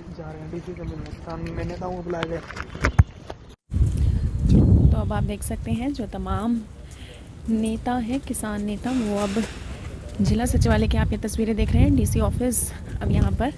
जा रहे हैं डीसी से मिलने, किसान नेताओं को बुलाया गया। तो अब आप देख सकते हैं जो तमाम नेता हैं, किसान नेता, वो अब जिला सचिवालय की आप ये तस्वीरें देख रहे हैं। डीसी ऑफिस अब यहाँ पर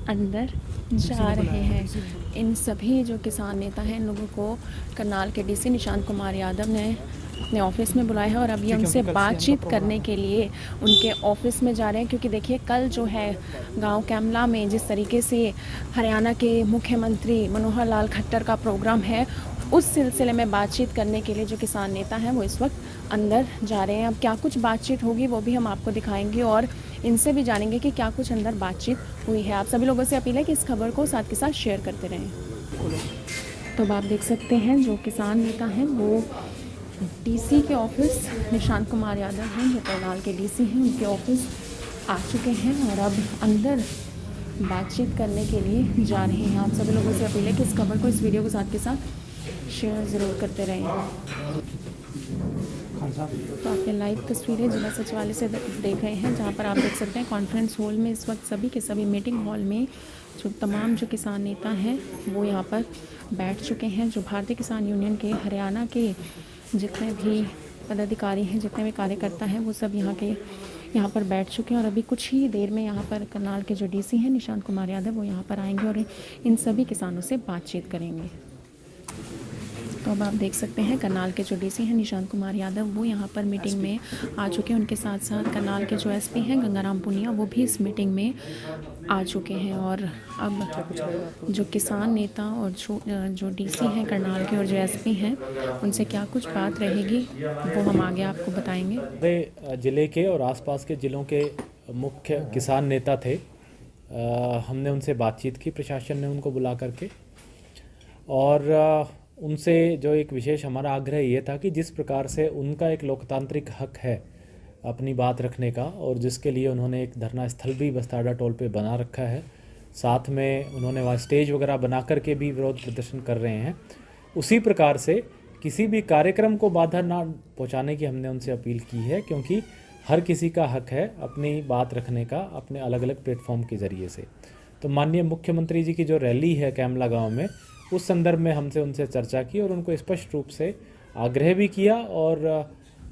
अंदर जा रहे हैं। इन सभी जो किसान नेता हैं, इन लोगों को करनाल के डीसी निशांत कुमार यादव ने अपने ऑफिस में बुलाया है और अब ये उनसे बातचीत करने के लिए उनके ऑफिस में जा रहे हैं। क्योंकि देखिए, कल जो है गांव कैमला में जिस तरीके से हरियाणा के मुख्यमंत्री मनोहर लाल खट्टर का प्रोग्राम है, उस सिलसिले में बातचीत करने के लिए जो किसान नेता हैं वो इस वक्त अंदर जा रहे हैं। अब क्या कुछ बातचीत होगी वो भी हम आपको दिखाएंगे और इनसे भी जानेंगे कि क्या कुछ अंदर बातचीत हुई है। आप सभी लोगों से अपील है कि इस खबर को साथ के साथ शेयर करते रहें। तो अब आप देख सकते हैं जो किसान नेता हैं वो डीसी के ऑफिस, निशांत कुमार यादव हैं जो करनाल के डीसी हैं, उनके ऑफिस आ चुके हैं और अब अंदर बातचीत करने के लिए जा रहे हैं। आप सभी लोगों से अपील है कि इस खबर को, इस वीडियो को साथ के साथ शेयर ज़रूर करते रहें। तो आपने लाइव तस्वीरें जिला सचिवालय से देख रहे हैं, जहां पर आप देख सकते हैं कॉन्फ्रेंस हॉल में इस वक्त सभी के सभी मीटिंग हॉल में जो तमाम जो किसान नेता हैं वो यहां पर बैठ चुके हैं। जो भारतीय किसान यूनियन के हरियाणा के जितने भी पदाधिकारी हैं, जितने भी कार्यकर्ता हैं, वो सब यहाँ पर बैठ चुके हैं और अभी कुछ ही देर में यहाँ पर करनाल के जो डीसी हैं निशांत कुमार यादव, वो यहाँ पर आएंगे और इन सभी किसानों से बातचीत करेंगे। तो अब आप देख सकते हैं करनाल के जो डीसी हैं निशांत कुमार यादव, वो यहाँ पर मीटिंग में आ चुके हैं। उनके साथ साथ करनाल के जो एसपी हैं गंगाराम पुनिया, वो भी इस मीटिंग में आ चुके हैं। और अब जो किसान नेता और जो डीसी हैं करनाल के और जो एसपी हैं, उनसे क्या कुछ बात रहेगी वो हम आगे आपको बताएंगे। ज़िले के और आसपास के ज़िलों के मुख्य किसान नेता थे, हमने उनसे बातचीत की, प्रशासन ने उनको बुला करके, और उनसे जो एक विशेष हमारा आग्रह ये था कि जिस प्रकार से उनका एक लोकतांत्रिक हक है अपनी बात रखने का, और जिसके लिए उन्होंने एक धरना स्थल भी बस्ताड़ा टोल पे बना रखा है, साथ में उन्होंने वहाँ स्टेज वगैरह बना करके भी विरोध प्रदर्शन कर रहे हैं, उसी प्रकार से किसी भी कार्यक्रम को बाधा ना पहुँचाने की हमने उनसे अपील की है। क्योंकि हर किसी का हक है अपनी बात रखने का अपने अलग अलग प्लेटफॉर्म के ज़रिए से। तो माननीय मुख्यमंत्री जी की जो रैली है कैमला गाँव में, उस संदर्भ में हमसे उनसे चर्चा की और उनको स्पष्ट रूप से आग्रह भी किया और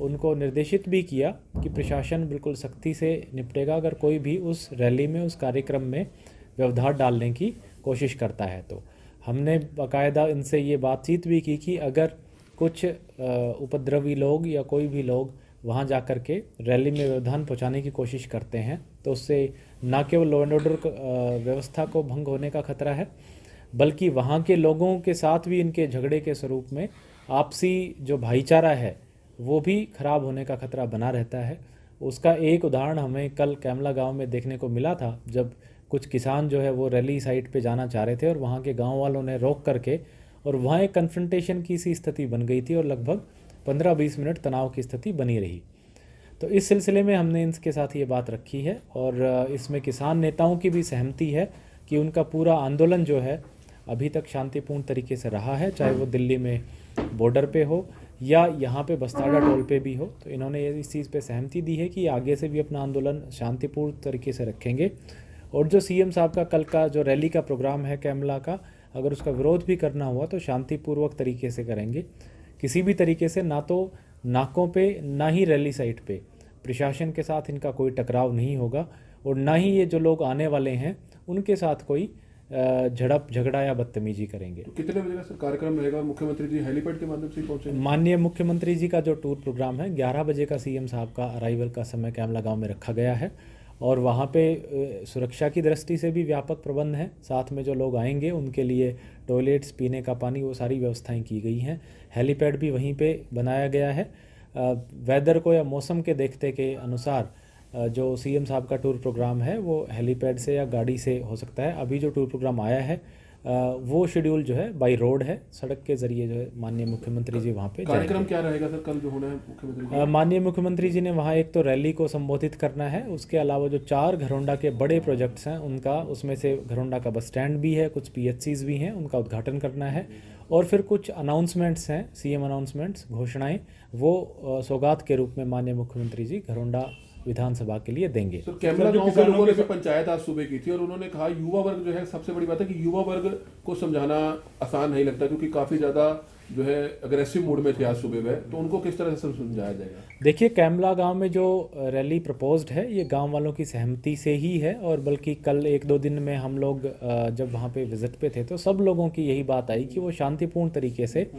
उनको निर्देशित भी किया कि प्रशासन बिल्कुल सख्ती से निपटेगा अगर कोई भी उस रैली में, उस कार्यक्रम में व्यवधान डालने की कोशिश करता है। तो हमने बाकायदा इनसे ये बातचीत भी की कि अगर कुछ उपद्रवी लोग या कोई भी लोग वहाँ जा कर के रैली में व्यवधान पहुँचाने की कोशिश करते हैं, तो उससे न केवल लॉ एंड ऑर्डर व्यवस्था को भंग होने का खतरा है, बल्कि वहाँ के लोगों के साथ भी इनके झगड़े के स्वरूप में आपसी जो भाईचारा है वो भी खराब होने का खतरा बना रहता है। उसका एक उदाहरण हमें कल कैमला गांव में देखने को मिला था, जब कुछ किसान जो है वो रैली साइट पे जाना चाह रहे थे और वहाँ के गांव वालों ने रोक करके, और वहाँ एक कन्फ्रंटेशन की सी स्थिति बन गई थी और लगभग 15-20 मिनट तनाव की स्थिति बनी रही। तो इस सिलसिले में हमने इनके साथ ये बात रखी है और इसमें किसान नेताओं की भी सहमति है कि उनका पूरा आंदोलन जो है अभी तक शांतिपूर्ण तरीके से रहा है, चाहे वो दिल्ली में बॉर्डर पे हो या यहाँ पे बस्ताड़ा टोल पे भी हो। तो इन्होंने इस चीज़ पे सहमति दी है कि आगे से भी अपना आंदोलन शांतिपूर्ण तरीके से रखेंगे। और जो सीएम साहब का कल का जो रैली का प्रोग्राम है कैमला का, अगर उसका विरोध भी करना हुआ तो शांतिपूर्वक तरीके से करेंगे। किसी भी तरीके से ना तो नाकों पे ना ही रैली साइट पे प्रशासन के साथ इनका कोई टकराव नहीं होगा, और ना ही ये जो लोग आने वाले हैं उनके साथ कोई झड़प झगड़ा या बदतमीजी करेंगे। तो कितने बजे का सर कार्यक्रम रहेगा? मुख्यमंत्री जी हेलीपैड के माध्यम से पहुंचेंगे? माननीय मुख्यमंत्री जी का जो टूर प्रोग्राम है 11 बजे का सीएम साहब का अराइवल का समय कैमला गांव में रखा गया है, और वहाँ पे सुरक्षा की दृष्टि से भी व्यापक प्रबंध हैं। साथ में जो लोग आएंगे उनके लिए टॉयलेट्स, पीने का पानी, वो सारी व्यवस्थाएं की गई हैं। हेलीपैड भी वहीं पे बनाया गया है। वेदर को या मौसम के देखते के अनुसार जो सीएम साहब का टूर प्रोग्राम है वो हेलीपैड से या गाड़ी से हो सकता है। अभी जो टूर प्रोग्राम आया है वो शेड्यूल जो है बाई रोड है, सड़क के जरिए जो है माननीय मुख्यमंत्री जी वहाँ पे कार्यक्रम क्या रहेगा सर कल जो होना है मुख्यमंत्री? माननीय मुख्यमंत्री जी ने वहाँ एक तो रैली को संबोधित करना है, उसके अलावा जो 4 घरौंडा के बड़े प्रोजेक्ट्स हैं उनका, उसमें से घरौंडा का बस स्टैंड भी है, कुछ PHCs भी हैं, उनका उद्घाटन करना है, और फिर कुछ अनाउंसमेंट्स हैं, सीएम अनाउंसमेंट्स, घोषणाएं, वो सौगात के रूप में माननीय मुख्यमंत्री जी घरौंडा विधानसभा के लिए देंगे। तो कैमला गांव के लोगों ने भी पंचायत आज सुबह की थी और उन्होंने कहा युवा वर्ग जो है, सबसे बड़ी बात है कि युवा वर्ग को समझाना आसान नहीं लगता क्योंकि काफी ज्यादा जो है अग्रेसिव मूड में थे आज सुबह में, तो उनको किस तरह से समझाया जाएगा? देखिए, कैमला गांव में जो रैली प्रपोज्ड है ये गांव वालों की सहमति से ही है, और बल्कि कल 1-2 दिन में हम लोग जब वहां पे विजिट पे थे तो सब लोगों की यही बात आई कि वो शांतिपूर्ण तरीके से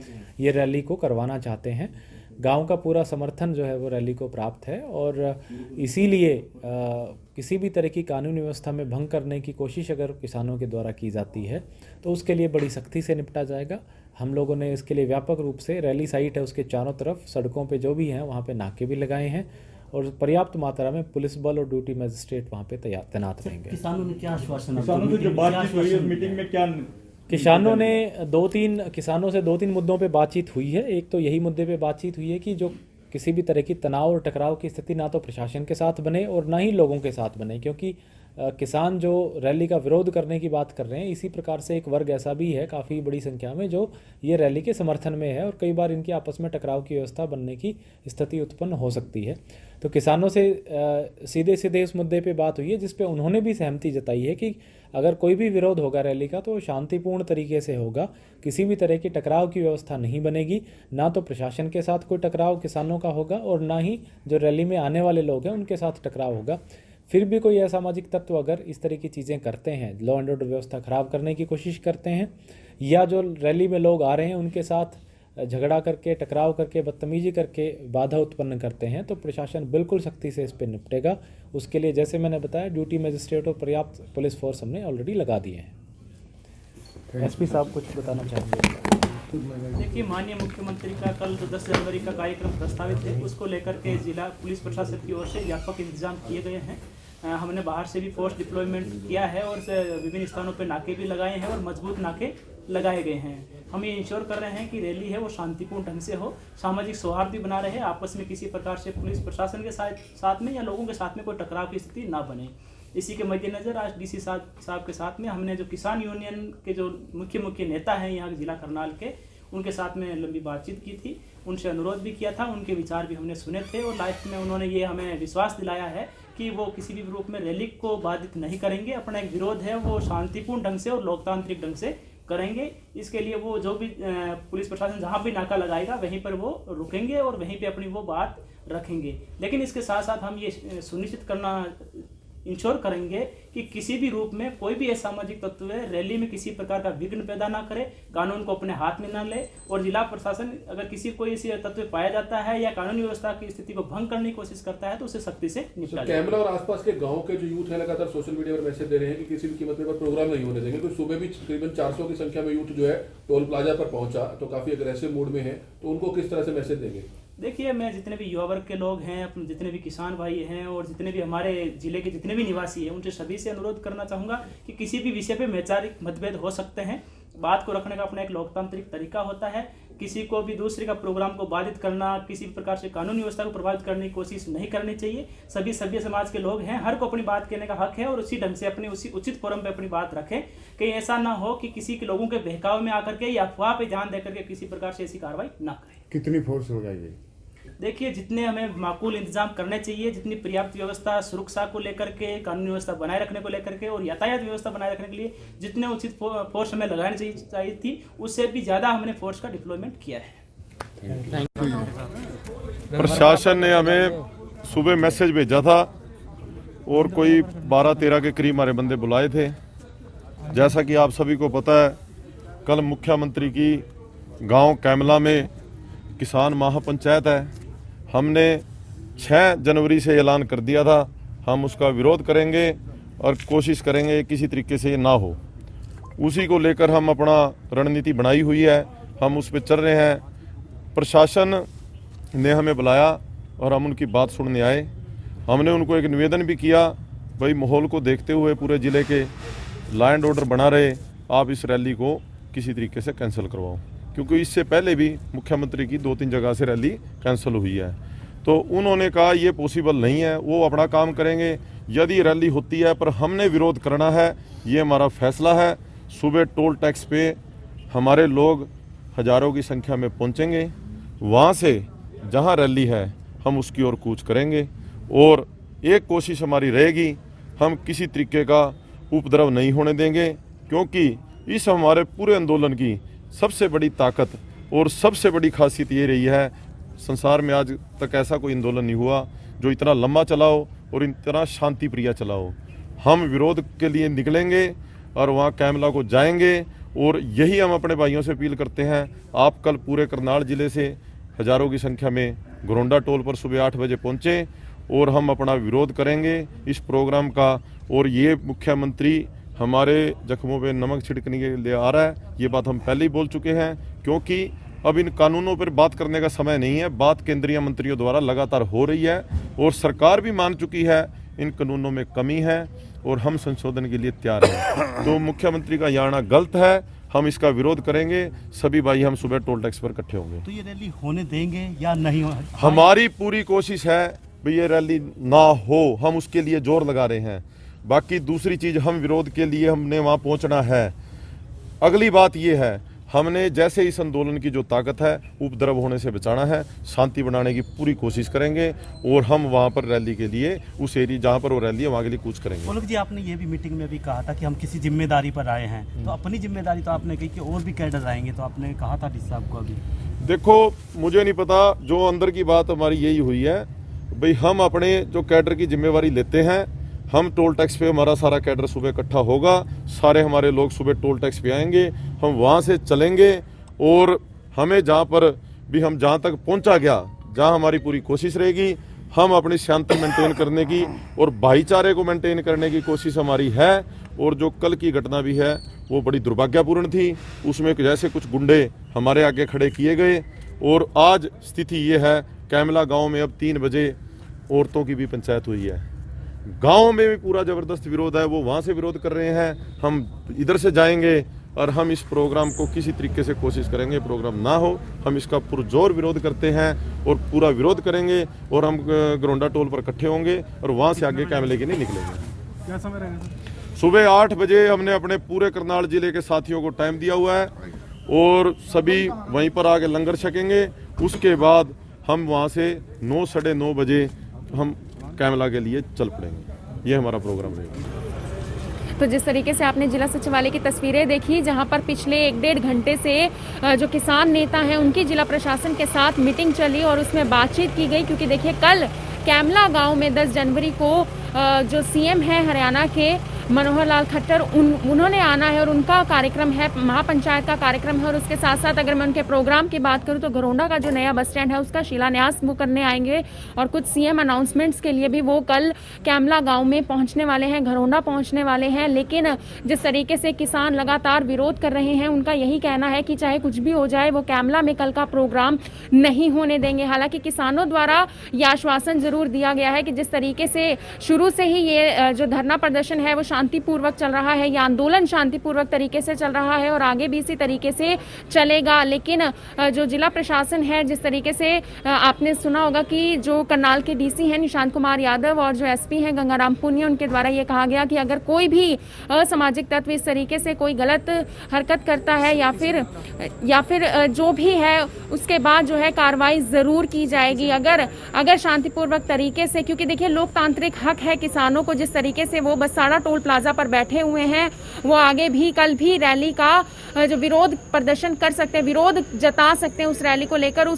ये रैली को करवाना चाहते हैं। गांव का पूरा समर्थन जो है वो रैली को प्राप्त है, और इसीलिए किसी भी तरह की कानूनी व्यवस्था में भंग करने की कोशिश अगर किसानों के द्वारा की जाती है तो उसके लिए बड़ी सख्ती से निपटा जाएगा। हम लोगों ने इसके लिए व्यापक रूप से रैली साइट है उसके चारों तरफ सड़कों पे जो भी हैं वहाँ पे नाके भी लगाए हैं, और पर्याप्त मात्रा में पुलिस बल और ड्यूटी मजिस्ट्रेट वहाँ पे तैनात रहेंगे। किसानों ने क्या आश्वासन? किसानों से जो बातचीत हुई है मीटिंग में क्या? किसानों ने 2-3 मुद्दों पे बातचीत हुई है। एक तो यही मुद्दे पे बातचीत हुई है कि जो किसी भी तरह की तनाव और टकराव की स्थिति ना तो प्रशासन के साथ बने और ना ही लोगों के साथ बने, क्योंकि किसान जो रैली का विरोध करने की बात कर रहे हैं, इसी प्रकार से एक वर्ग ऐसा भी है काफ़ी बड़ी संख्या में जो ये रैली के समर्थन में है, और कई बार इनकी आपस में टकराव की व्यवस्था बनने की स्थिति उत्पन्न हो सकती है। तो किसानों से सीधे सीधे इस मुद्दे पे बात हुई है जिस पे उन्होंने भी सहमति जताई है कि अगर कोई भी विरोध होगा रैली का तो शांतिपूर्ण तरीके से होगा, किसी भी तरह की टकराव की व्यवस्था नहीं बनेगी, ना तो प्रशासन के साथ कोई टकराव किसानों का होगा और ना ही जो रैली में आने वाले लोग हैं उनके साथ टकराव होगा। फिर भी कोई असामाजिक तत्व अगर इस तरह की चीज़ें करते हैं, लॉ एंड ऑर्डर व्यवस्था खराब करने की कोशिश करते हैं, या जो रैली में लोग आ रहे हैं उनके साथ झगड़ा करके, टकराव करके, बदतमीजी करके बाधा उत्पन्न करते हैं, तो प्रशासन बिल्कुल सख्ती से इस पर निपटेगा। उसके लिए जैसे मैंने बताया ड्यूटी मजिस्ट्रेट और पर्याप्त पुलिस फोर्स हमने ऑलरेडी लगा दिए हैं। एसपी साहब कुछ बताना चाहेंगे? देखिए, माननीय मुख्यमंत्री का कल जो 10 जनवरी का कार्यक्रम प्रस्तावित है उसको लेकर के जिला पुलिस प्रशासन की ओर से व्यापक इंतजाम किए गए हैं। हमने बाहर से भी फोर्स डिप्लॉयमेंट किया है और विभिन्न स्थानों पर नाके भी लगाए हैं और मजबूत नाके लगाए गए हैं। हम ये इंश्योर कर रहे हैं कि रैली है वो शांतिपूर्ण ढंग से हो, सामाजिक सौहार्द भी बना रहे, आपस में किसी प्रकार से पुलिस प्रशासन के साथ में या लोगों के साथ में कोई टकराव की स्थिति ना बने। इसी के मद्देनजर आज डीसी साहब के साथ में हमने जो किसान यूनियन के जो मुख्य नेता हैं यहाँ जिला करनाल के, उनके साथ में लंबी बातचीत की थी, उनसे अनुरोध भी किया था, उनके विचार भी हमने सुने थे, और लास्ट में उन्होंने ये हमें विश्वास दिलाया है कि वो किसी भी रूप में रैली को बाधित नहीं करेंगे। अपना एक विरोध है वो शांतिपूर्ण ढंग से और लोकतांत्रिक ढंग से करेंगे। इसके लिए वो जो भी पुलिस प्रशासन जहाँ भी नाका लगाएगा वहीं पर वो रुकेंगे और वहीं पे अपनी वो बात रखेंगे। लेकिन इसके साथ साथ हम ये सुनिश्चित करना इंश्योर करेंगे कि किसी भी रूप में कोई भी असामाजिक तत्व रैली में किसी प्रकार का विघ्न पैदा ना करे, कानून को अपने हाथ में ना ले, और जिला प्रशासन अगर कोई ऐसी तत्व पाया जाता है या कानूनी व्यवस्था की स्थिति को भंग करने की कोशिश करता है तो उसे सख्ती से निपटा जाए। कैमला और आसपास के गाँव के जो यूथ है लगातार सोशल मीडिया पर मैसेज दे रहे हैं कि किसी भी कीमत पर प्रोग्राम नहीं होने देंगे। तो सुबह भी तकरीबन 400 की संख्या में यूथ जो है टोल प्लाजा पर पहुंचा, तो काफी अग्रेसिव मूड में है, तो उनको किस तरह से मैसेज देंगे? देखिए, मैं जितने भी युवा वर्ग के लोग हैं, जितने भी किसान भाई हैं और जितने भी हमारे जिले के जितने भी निवासी हैं, उनसे सभी से अनुरोध करना चाहूँगा कि किसी भी विषय पे वैचारिक मतभेद हो सकते हैं, बात को रखने का अपना एक लोकतांत्रिक तरीका होता है। किसी को भी दूसरे का प्रोग्राम को बाधित करना, किसी भी प्रकार से कानूनी व्यवस्था को प्रभावित करने की कोशिश नहीं करनी चाहिए। सभी सभ्य समाज के लोग हैं, हर को अपनी बात कहने का हक है और उसी ढंग से अपने उसी उचित फोरम पे अपनी बात रखें। कहीं ऐसा ना हो कि किसी के लोगों के बहकाव में आकर के या अफवाह पे ध्यान देकर के किसी प्रकार से ऐसी कार्रवाई ना करें। कितनी फोर्स हो जाएगी? देखिए, जितने हमें माकूल इंतजाम करने चाहिए, जितनी पर्याप्त व्यवस्था सुरक्षा को लेकर के, कानूनी व्यवस्था बनाए रखने को लेकर के और यातायात व्यवस्था बनाए रखने के लिए जितने उचित फोर्स हमें लगानी चाहिए थी, उससे भी ज़्यादा हमने फोर्स का डिप्लॉयमेंट किया है। प्रशासन ने हमें सुबह मैसेज भेजा था और कोई 12-13 के करीब हमारे बंदे बुलाए थे। जैसा कि आप सभी को पता है, कल मुख्यमंत्री की गांव कैमला में किसान महापंचायत है। हमने 6 जनवरी से ऐलान कर दिया था, हम उसका विरोध करेंगे और कोशिश करेंगे किसी तरीके से ये ना हो। उसी को लेकर हम अपना रणनीति बनाई हुई है, हम उस पर चल रहे हैं। प्रशासन ने हमें बुलाया और हम उनकी बात सुनने आए। हमने उनको एक निवेदन भी किया, भाई माहौल को देखते हुए पूरे ज़िले के लॉ एंड ऑर्डर बना रहे, आप इस रैली को किसी तरीके से कैंसिल करवाओ, क्योंकि इससे पहले भी मुख्यमंत्री की 2-3 जगह से रैली कैंसिल हुई है। तो उन्होंने कहा ये पॉसिबल नहीं है, वो अपना काम करेंगे। यदि रैली होती है पर हमने विरोध करना है, ये हमारा फैसला है। सुबह टोल टैक्स पे हमारे लोग हज़ारों की संख्या में पहुंचेंगे, वहाँ से जहाँ रैली है हम उसकी ओर कूच करेंगे और एक कोशिश हमारी रहेगी, हम किसी तरीके का उपद्रव नहीं होने देंगे, क्योंकि इस हमारे पूरे आंदोलन की सबसे बड़ी ताकत और सबसे बड़ी खासियत ये रही है, संसार में आज तक ऐसा कोई आंदोलन नहीं हुआ जो इतना लंबा चला हो और इतना शांति प्रिय चला हो। हम विरोध के लिए निकलेंगे और वहाँ कैमला को जाएंगे, और यही हम अपने भाइयों से अपील करते हैं। आप कल पूरे करनाल जिले से हजारों की संख्या में घरोंडा टोल पर सुबह 8 बजे पहुँचे और हम अपना विरोध करेंगे इस प्रोग्राम का। और ये मुख्यमंत्री हमारे जख्मों पे नमक छिड़कने के लिए आ रहा है, ये बात हम पहले ही बोल चुके हैं, क्योंकि अब इन कानूनों पर बात करने का समय नहीं है। बात केंद्रीय मंत्रियों द्वारा लगातार हो रही है और सरकार भी मान चुकी है इन कानूनों में कमी है और हम संशोधन के लिए तैयार हैं। तो मुख्यमंत्री का यहाँ आना गलत है, हम इसका विरोध करेंगे। सभी भाई हम सुबह टोल टैक्स पर इकट्ठे होंगे। तो ये रैली होने देंगे या नहीं? हमारी पूरी कोशिश है भाई ये रैली ना हो, हम उसके लिए जोर लगा रहे हैं। बाकी दूसरी चीज, हम विरोध के लिए हमने वहां पहुंचना है। अगली बात ये है, हमने जैसे इस आंदोलन की जो ताकत है उपद्रव होने से बचाना है, शांति बनाने की पूरी कोशिश करेंगे और हम वहां पर रैली के लिए उस एरिया जहां पर वो रैली है वहां के लिए कूच करेंगे। गोलक जी, आपने ये भी मीटिंग में भी कहा था कि हम किसी जिम्मेदारी पर आए हैं, तो अपनी जिम्मेदारी तो आपने कही कि और भी कैडर आएंगे, तो आपने कहा था डीसी साहब को। अभी देखो, मुझे नहीं पता, जो अंदर की बात हमारी यही हुई है भाई, हम अपने जो कैडर की जिम्मेवारी लेते हैं। हम टोल टैक्स पे हमारा सारा कैडर सुबह इकट्ठा होगा, सारे हमारे लोग सुबह टोल टैक्स पे आएंगे, हम वहाँ से चलेंगे और हमें जहाँ पर भी हम जहाँ तक पहुँचा गया, जहाँ हमारी पूरी कोशिश रहेगी, हम अपनी शांति मेंटेन करने की और भाईचारे को मेंटेन करने की कोशिश हमारी है। और जो कल की घटना भी है वो बड़ी दुर्भाग्यपूर्ण थी, उसमें जैसे कुछ गुंडे हमारे आगे खड़े किए गए। और आज स्थिति ये है, कैमला गाँव में अब 3 बजे औरतों की भी पंचायत हुई है। गांव में भी पूरा जबरदस्त विरोध है, वो वहां से विरोध कर रहे हैं, हम इधर से जाएंगे और हम इस प्रोग्राम को किसी तरीके से कोशिश करेंगे प्रोग्राम ना हो। हम इसका पुरजोर विरोध करते हैं और पूरा विरोध करेंगे और हम घरोंडा टोल पर इकट्ठे होंगे और वहां से आगे कैमले के लिए निकलेंगे। क्या समय रहेगा? सुबह 8 बजे हमने अपने पूरे करनाल जिले के साथियों को टाइम दिया हुआ है और सभी वहीं पर आके लंगर छकेंगे। उसके बाद हम वहाँ से 9 साढ़े 9 बजे हम कैमला के लिए चल पड़ेंगे। ये हमारा प्रोग्राम रहेगा। तो जिस तरीके से आपने जिला सचिवालय की तस्वीरें देखी, जहां पर पिछले 1-1.5 घंटे से जो किसान नेता हैं उनकी जिला प्रशासन के साथ मीटिंग चली और उसमें बातचीत की गई। क्योंकि देखिए, कल कैमला गांव में 10 जनवरी को जो सीएम है हरियाणा के मनोहर लाल खट्टर, उन्होंने आना है और उनका कार्यक्रम है, महापंचायत का कार्यक्रम है। और उसके साथ साथ अगर मैं उनके प्रोग्राम की बात करूं तो घरोंडा का जो नया बस स्टैंड है उसका शिलान्यास वो करने आएंगे और कुछ सीएम अनाउंसमेंट्स के लिए भी वो कल कैमला गांव में पहुंचने वाले हैं, घरोंडा पहुंचने वाले हैं। लेकिन जिस तरीके से किसान लगातार विरोध कर रहे हैं, उनका यही कहना है कि चाहे कुछ भी हो जाए वो कैमला में कल का प्रोग्राम नहीं होने देंगे। हालांकि किसानों द्वारा यह आश्वासन जरूर दिया गया है कि जिस तरीके से शुरू से ही ये जो धरना प्रदर्शन है वो शांतिपूर्वक चल रहा है, या आंदोलन शांतिपूर्वक तरीके से चल रहा है और आगे भी इसी तरीके से चलेगा। लेकिन जो जिला प्रशासन है, जिस तरीके से आपने सुना होगा कि जो करनाल के डीसी हैं निशांत कुमार यादव और जो एसपी हैं गंगाराम पुनिया, उनके द्वारा ये कहा गया कि अगर कोई भी असामाजिक तत्व इस तरीके से कोई गलत हरकत करता है या फिर जो भी है उसके बाद जो है कार्रवाई जरूर की जाएगी। अगर शांतिपूर्वक तरीके से, क्योंकि देखिए लोकतांत्रिक हक है किसानों को, जिस तरीके से वो बसाड़ा टोल प्लाजा पर बैठे हुए हैं वो आगे भी कल भी रैली का जो विरोध प्रदर्शन कर सकते हैं, विरोध जता सकते हैं उस रैली को लेकर।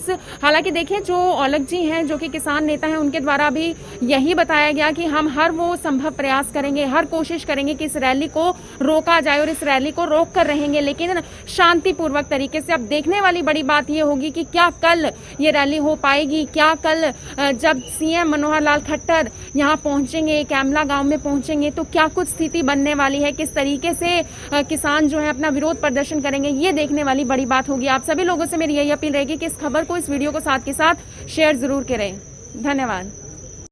हालांकि देखिए, जो औलख जी हैं जो कि किसान नेता हैं, उनके द्वारा भी यही बताया गया कि हम हर वो संभव प्रयास करेंगे, हर कोशिश करेंगे कि इस रैली को रोका जाए और इस रैली को रोक कर रहेंगे, लेकिन शांतिपूर्वक तरीके से। अब देखने वाली बड़ी बात यह होगी कि क्या कल ये रैली हो पाएगी, क्या कल जब सीएम मनोहर लाल खट्टर यहाँ पहुंचेंगे, कैमला गांव में पहुंचेंगे, तो क्या कुछ स्थिति बनने वाली है, किस तरीके से किसान जो है अपना विरोध प्रदर्शन करेंगे, ये देखने वाली बड़ी बात होगी। आप सभी लोगों से मेरी यही अपील रहेगी कि इस खबर को, इस वीडियो को साथ के साथ शेयर जरूर करें। धन्यवाद।